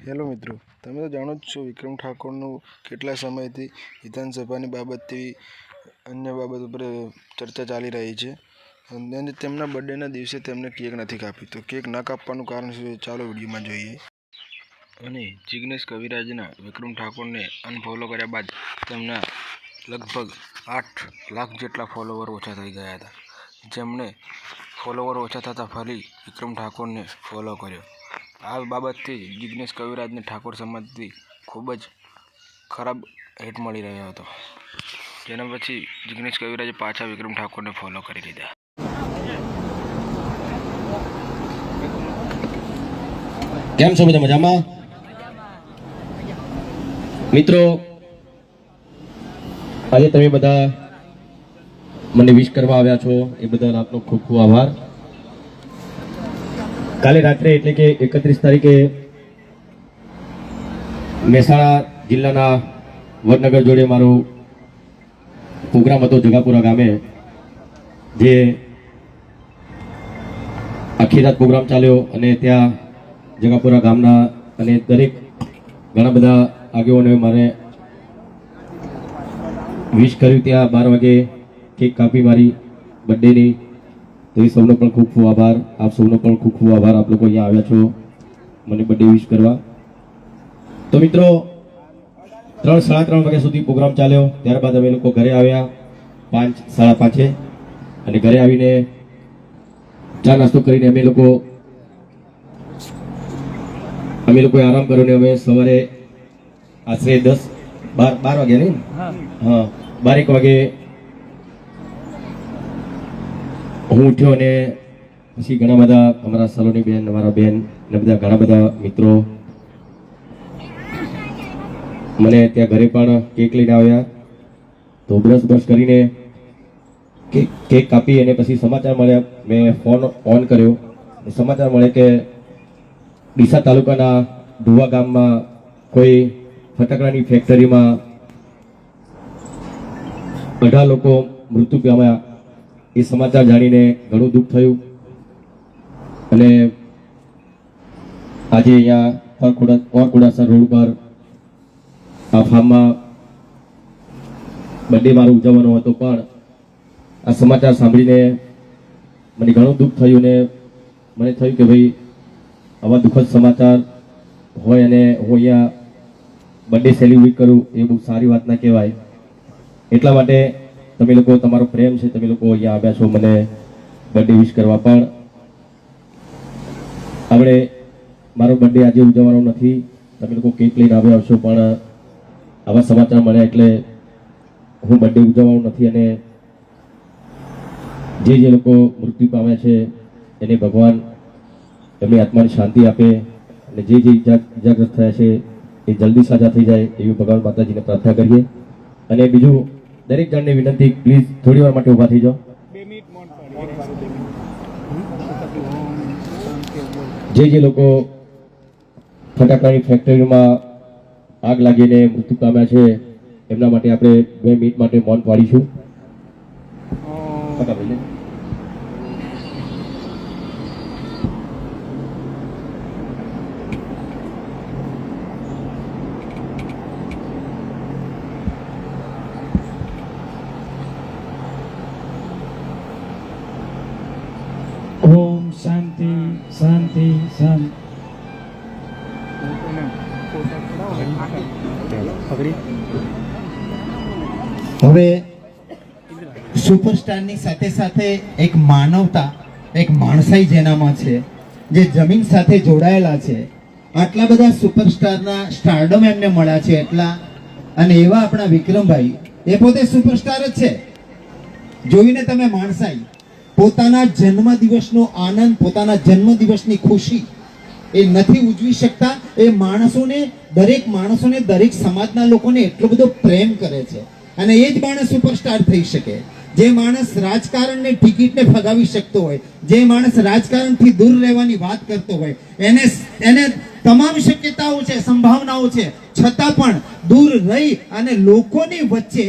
Hello મિત્રો, તમે તો જાણો જ છો વિક્રમ ઠાકોરનું કેટલા સમયથી વિધાનસભાની બાબતથી અન્ય બાબત ઉપર ચર્ચા ચાલી રહી છે અને તેમના બર્થડેના દિવસે તેમને કેક નથી કાપી. તો કેક ન કાપવાનું કારણ શું છે, ચાલો વિડીયોમાં જોઈએ. અને જિગ્નેશ કવિરાજના વિક્રમ ઠાકોરને અનફોલો કર્યા બાદ તેમના લગભગ 8 લાખ જેટલા ફોલોવર ઓછા થઈ ગયા હતા, જેમણે ફોલોવર ઓછા થતાં ફરી વિક્રમ ઠાકોરને ફોલો કર્યો. આ બાબતથી જિગ્નેશ કવિરાજને ઠાકોર સમાજથી ખૂબ જ ખરાબ હેટ મળી રહ્યો હતો, જેના પછી જિગ્નેશ કવિરાજે પાછા વિક્રમ ઠાકોરને ફોલો કરી લીધા. કેમ છો બધા મજામાં? મિત્રો, આજે તમે બધા મને વિશ કરવા આવ્યા છો એ બદલ આપનો ખૂબ ખૂબ આભાર. કાલે રાત્રે એટલે કે 31 તારીખે મહેસાણા જિલ્લાના વડનગર જોડે મારો પ્રોગ્રામ હતો જગાપુરા ગામે, જે આખી રાત પ્રોગ્રામ ચાલ્યો અને ત્યાં જગાપુરા ગામના અને દરેક ઘણા બધા આગેવાનોએ મારે વિશ કર્યું. ત્યાં 12 વાગે કેક કાપી મારી બર્થડેની. તો એ સૌનો પણ ખૂબ ખૂબ આભાર. આપ સૌનો પણ ખૂબ ખૂબ આભાર. આપ લોકો અહીંયા આવ્યા છો મને બર્થડે વિશ કરવા. તો મિત્રો, 3 સાડા 3 વાગ્યા સુધી પ્રોગ્રામ ચાલ્યો. ત્યારબાદ અમે લોકો ઘરે આવ્યા 5 સાડા 5 અને ઘરે આવીને ચા નાસ્તો કરીને અમે લોકોએ આરામ કર્યો ને અમે સવારે આશરે 12 વાગ્યા નહીં, હા 12 વાગે હું ઉઠ્યો અને પછી ઘણા બધા અમારા સલોની બેન, અમારા બેન ને બધા ઘણા બધા મિત્રો મને ત્યાં ઘરે પણ કેક લઈને આવ્યા. તો બ્રશ કરીને કેક કાપી અને પછી સમાચાર મળ્યા. મેં ફોન ઓન કર્યો, સમાચાર મળે કે ડીસા તાલુકાના ઢુવા ગામમાં કોઈ ફટાકડાની ફેક્ટરીમાં 18 લોકો મૃત્યુ પામ્યા. એ સમાચાર જાણીને ઘણું દુઃખ થયું અને આજે અહીંયા ઓરકુડાસર રોડ પર આ ફાર્મમાં બર્થડે મારો ઉજવવાનો હતો, પણ આ સમાચાર સાંભળીને મને ઘણું દુઃખ થયું ને મને થયું કે ભાઈ આવા દુઃખદ સમાચાર હોય અને હું અહીંયા બર્થડે સેલિબ્રેટ કરું એ બહુ સારી વાત ના કહેવાય. એટલા માટે તમે લોકો, તમારો પ્રેમ છે, તમે લોકો અહીંયા આવ્યા છો મને બર્થડે વિશ કરવા. પણ આપણે મારો બર્થડે આજે ઉજવવાનો નથી. તમે લોકો કેક લઈને આવ્યા છો, પણ આવા સમાચાર મળ્યા એટલે હું બર્થડે ઉજવવાનો નથી. અને જે લોકો મૃત્યુ પામ્યા છે એને ભગવાન એમની આત્માને શાંતિ આપે અને જે ઇજાગ્રસ્ત થયા છે એ જલ્દી સાજા થઈ જાય એવી ભગવાન માતાજીને પ્રાર્થના કરીએ. અને બીજું, દરેક જણને વિનંતી, પ્લીઝ થોડી વાર માટે ઊભા થઈ જાઓ. જે લોકો ફટાકડાની ફેક્ટરીમાં આગ લાગીને મૃત્યુ પામ્યા છે એમના માટે આપણે 2 મિનિટ માટે મૌન પાડીશું. ઓમ શાંતિ શાંતિ શાંતિ. હવે સુપરસ્ટારની સાથે સાથે એક માનવતા, એક માણસાઈ જેનામાં છે, જે જમીન સાથે જોડાયેલા છે. આટલા બધા સુપરસ્ટારના સ્ટારડમ એમને મળ્યા છે એટલા, અને એવા આપણા વિક્રમભાઈ એ પોતે સુપરસ્ટાર જ છે. જોઈને તમે માણસાઈ, પોતાના જન્મદિવસનો આનંદ, પોતાના જન્મદિવસની ખુશી એ નથી ઉજવી શકતા. એ માણસોને, દરેક સમાજના લોકોને એટલો બધો પ્રેમ કરે છે અને એ જ માણસ સુપરસ્ટાર થઈ શકે. જે માણસ રાજકારણને ટિકિટને ફગાવી શકતો હોય, જે માણસ રાજકારણથી દૂર રહેવાની વાત કરતો હોય, એને તમામ શક્યતાઓ છે, સંભાવનાઓ છે, છતાં પણ દૂર રહી અને લોકોની વચ્ચે